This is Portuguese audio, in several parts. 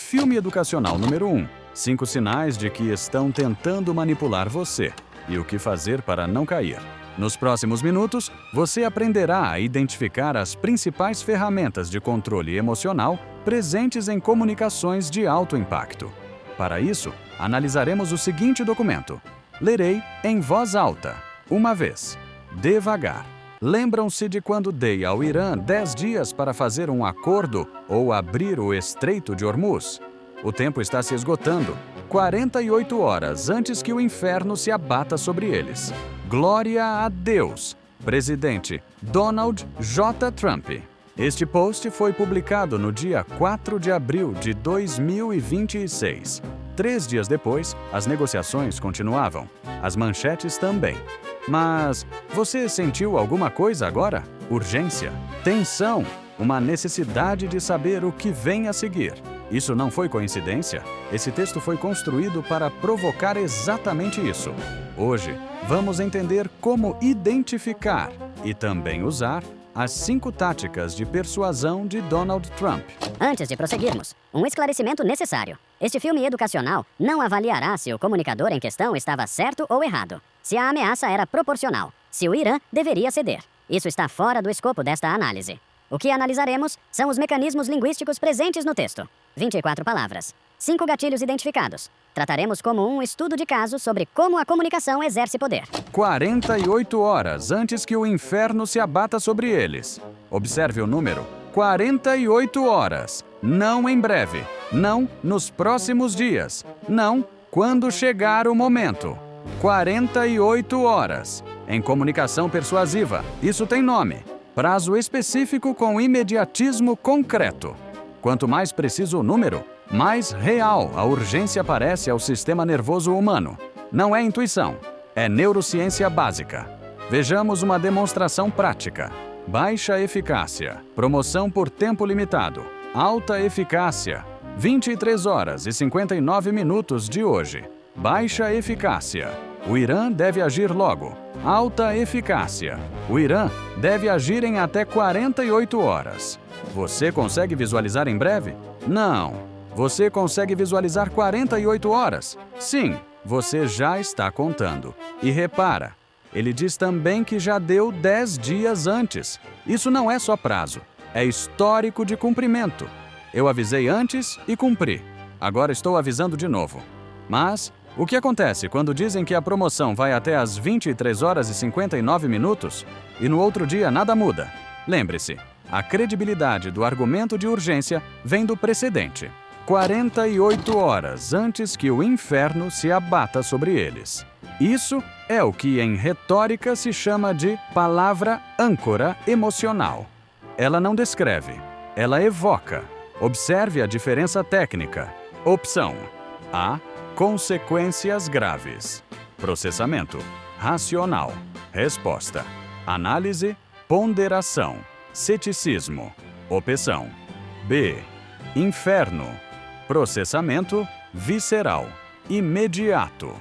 Filme educacional número 1. 5 sinais de que estão tentando manipular você e o que fazer para não cair. Nos próximos minutos, você aprenderá a identificar as principais ferramentas de controle emocional presentes em comunicações de alto impacto. Para isso, analisaremos o seguinte documento. Lerei em voz alta, uma vez, devagar. Lembram-se de quando dei ao Irã 10 dias para fazer um acordo ou abrir o Estreito de Hormuz? O tempo está se esgotando, 48 horas antes que o inferno se abata sobre eles. Glória a Deus! Presidente Donald J. Trump. Este post foi publicado no dia 4 de abril de 2026. 3 dias depois, as negociações continuavam. As manchetes também. Mas você sentiu alguma coisa agora? Urgência, tensão, uma necessidade de saber o que vem a seguir. Isso não foi coincidência. Esse texto foi construído para provocar exatamente isso. Hoje, vamos entender como identificar e também usar as 5 táticas de persuasão de Donald Trump. Antes de prosseguirmos, um esclarecimento necessário. Este filme educacional não avaliará se o comunicador em questão estava certo ou errado, se a ameaça era proporcional, se o Irã deveria ceder. Isso está fora do escopo desta análise. O que analisaremos são os mecanismos linguísticos presentes no texto. 24 palavras. 5 gatilhos identificados. Trataremos como um estudo de caso sobre como a comunicação exerce poder. 48 horas antes que o inferno se abata sobre eles. Observe o número. 48 horas. Não em breve. Não nos próximos dias. Não quando chegar o momento. 48 horas. Em comunicação persuasiva, isso tem nome. Prazo específico com imediatismo concreto. Quanto mais preciso o número, mais real a urgência parece ao sistema nervoso humano. Não é intuição, é neurociência básica. Vejamos uma demonstração prática. Baixa eficácia, promoção por tempo limitado, alta eficácia, 23 horas e 59 minutos de hoje. Baixa eficácia, o Irã deve agir logo. Alta eficácia, o Irã deve agir em até 48 horas. Você consegue visualizar em breve? Não. Você consegue visualizar 48 horas? Sim, você já está contando. E repara, ele diz também que já deu 10 dias antes. Isso não é só prazo, é histórico de cumprimento. Eu avisei antes e cumpri. Agora estou avisando de novo. Mas o que acontece quando dizem que a promoção vai até às 23 horas e 59 minutos e no outro dia nada muda? Lembre-se, a credibilidade do argumento de urgência vem do precedente. 48 horas antes que o inferno se abata sobre eles. Isso é o que em retórica se chama de palavra âncora emocional. Ela não descreve, ela evoca. Observe a diferença técnica. Opção A. Consequências graves. Processamento. Racional. Resposta. Análise. Ponderação. Ceticismo. Opção. B. Inferno. Processamento. Visceral. Imediato.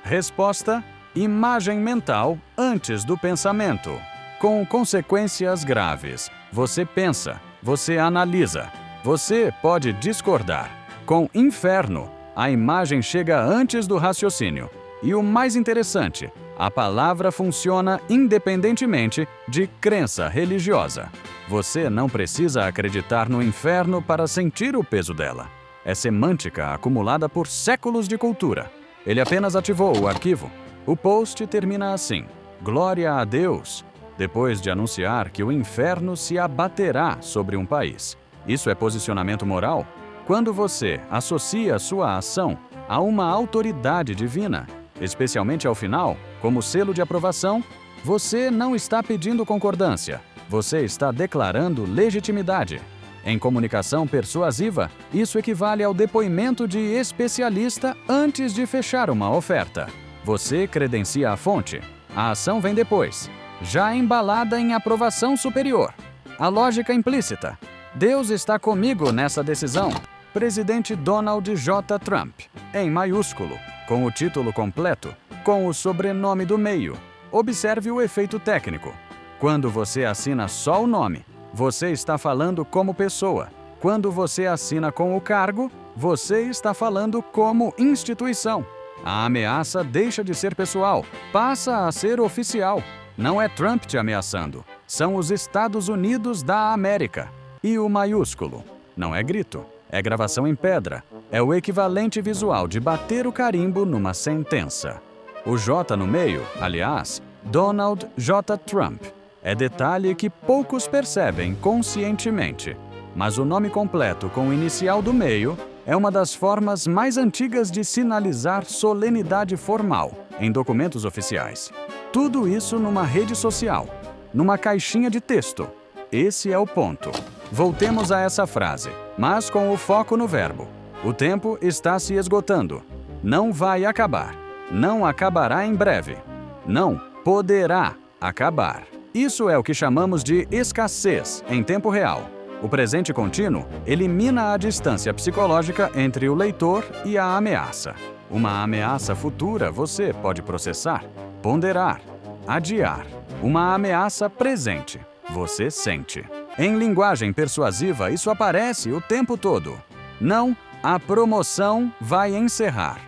Resposta. Imagem mental antes do pensamento. Com consequências graves. Você pensa. Você analisa. Você pode discordar. Com inferno, a imagem chega antes do raciocínio. E o mais interessante, a palavra funciona independentemente de crença religiosa. Você não precisa acreditar no inferno para sentir o peso dela. É semântica acumulada por séculos de cultura. Ele apenas ativou o arquivo. O post termina assim: Glória a Deus, depois de anunciar que o inferno se abaterá sobre um país. Isso é posicionamento moral? Quando você associa sua ação a uma autoridade divina, especialmente ao final, como selo de aprovação, você não está pedindo concordância, você está declarando legitimidade. Em comunicação persuasiva, isso equivale ao depoimento de especialista antes de fechar uma oferta. Você credencia a fonte, a ação vem depois, já embalada em aprovação superior. A lógica implícita. Deus está comigo nessa decisão. Presidente Donald J. Trump, em maiúsculo, com o título completo, com o sobrenome do meio. Observe o efeito técnico. Quando você assina só o nome, você está falando como pessoa. Quando você assina com o cargo, você está falando como instituição. A ameaça deixa de ser pessoal, passa a ser oficial. Não é Trump te ameaçando, são os Estados Unidos da América. E o maiúsculo? Não é grito, é gravação em pedra. É o equivalente visual de bater o carimbo numa sentença. O J no meio, aliás, Donald J. Trump. É detalhe que poucos percebem conscientemente. Mas o nome completo com o inicial do meio é uma das formas mais antigas de sinalizar solenidade formal em documentos oficiais. Tudo isso numa rede social, numa caixinha de texto. Esse é o ponto. Voltemos a essa frase, mas com o foco no verbo. O tempo está se esgotando. Não vai acabar. Não acabará em breve. Não poderá acabar. Isso é o que chamamos de escassez em tempo real. O presente contínuo elimina a distância psicológica entre o leitor e a ameaça. Uma ameaça futura você pode processar, ponderar, adiar. Uma ameaça presente, você sente. Em linguagem persuasiva, isso aparece o tempo todo. Não, a promoção vai encerrar.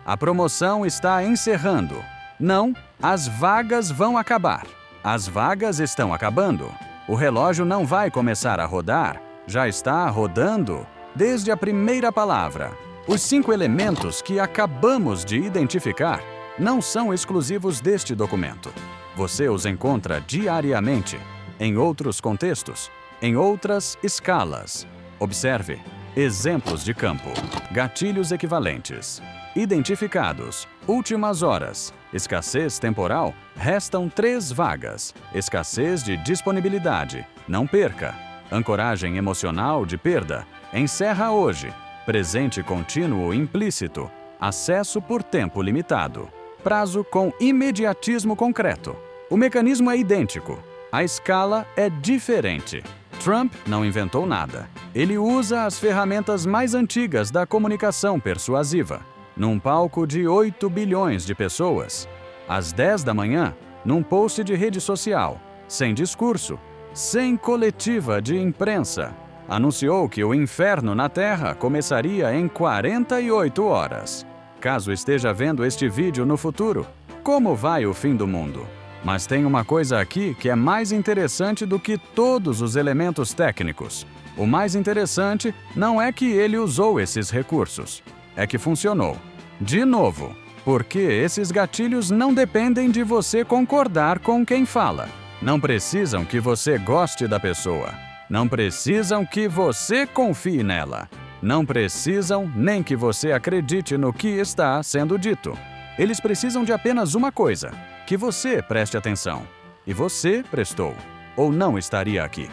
A promoção está encerrando. Não, as vagas vão acabar. As vagas estão acabando. O relógio não vai começar a rodar, já está rodando desde a primeira palavra. Os 5 elementos que acabamos de identificar não são exclusivos deste documento. Você os encontra diariamente, em outros contextos, em outras escalas. Observe: exemplos de campo, gatilhos equivalentes, identificados, últimas horas, escassez temporal, restam 3 vagas, escassez de disponibilidade, não perca, ancoragem emocional de perda, encerra hoje, presente contínuo implícito, acesso por tempo limitado, prazo com imediatismo concreto. O mecanismo é idêntico, a escala é diferente. Trump não inventou nada. Ele usa as ferramentas mais antigas da comunicação persuasiva. Num palco de 8 bilhões de pessoas, às 10 da manhã, num post de rede social, sem discurso, sem coletiva de imprensa, anunciou que o inferno na Terra começaria em 48 horas. Caso esteja vendo este vídeo no futuro, como vai o fim do mundo? Mas tem uma coisa aqui que é mais interessante do que todos os elementos técnicos. O mais interessante não é que ele usou esses recursos, é que funcionou. De novo, porque esses gatilhos não dependem de você concordar com quem fala. Não precisam que você goste da pessoa. Não precisam que você confie nela. Não precisam nem que você acredite no que está sendo dito. Eles precisam de apenas uma coisa: que você preste atenção. E você prestou, ou não estaria aqui.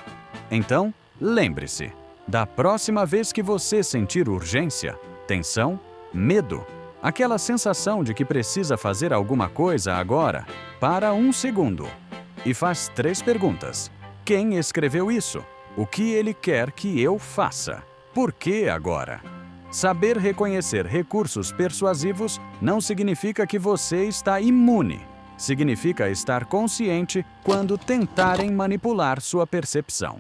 Então, lembre-se, da próxima vez que você sentir urgência, tensão, medo, aquela sensação de que precisa fazer alguma coisa agora, para um segundo. E faz 3 perguntas. Quem escreveu isso? O que ele quer que eu faça? Por que agora? Saber reconhecer recursos persuasivos não significa que você está imune. Significa estar consciente quando tentarem manipular sua percepção.